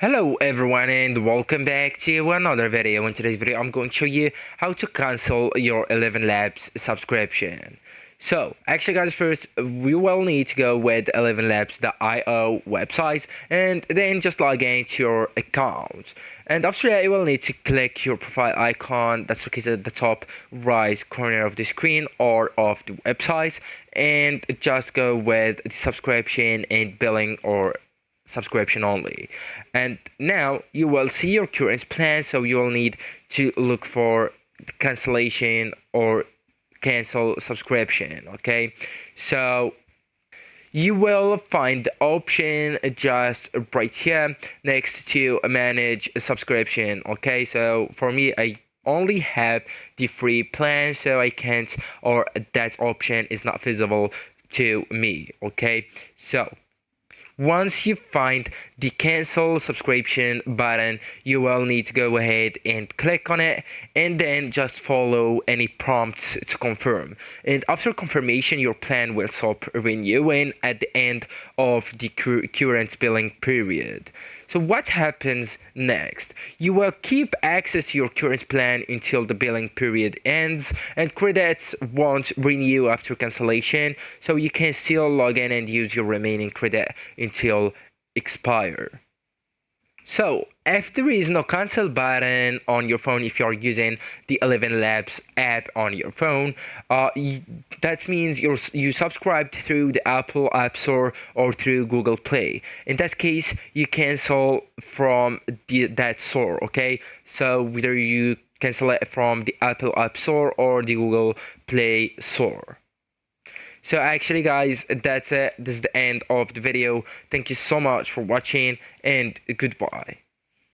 Hello everyone and welcome back to another video. In today's video I'm going to show you how to cancel your ElevenLabs subscription. So actually guys, first we will need to go with ElevenLabs.io website and then just log into your account. And after that you will need to click your profile icon that's located at the top right corner of the screen or of the website, and just go with the subscription and billing or subscription only. And now you will see your current plan, so you will need to look for cancellation or cancel subscription. Okay, so you will find the option just right here next to manage a subscription. Okay, so for me I only have the free plan, so I can't, or that option is not visible to me. Okay, so once you find the cancel subscription button, you will need to go ahead and click on it and then just follow any prompts to confirm. And after confirmation, your plan will stop renewing at the end of the current billing period. So what happens next? You will keep access to your current plan until the billing period ends, and credits won't renew after cancellation, so you can still log in and use your remaining credit until expire. So if there is no cancel button on your phone, if you're using the ElevenLabs app on your phone, that means you subscribed through the Apple App Store or through Google Play. In that case, you cancel from that store. Okay, so whether you cancel it from the Apple App Store or the Google Play Store. So actually guys, that's it. This is the end of the video. Thank you so much for watching and goodbye.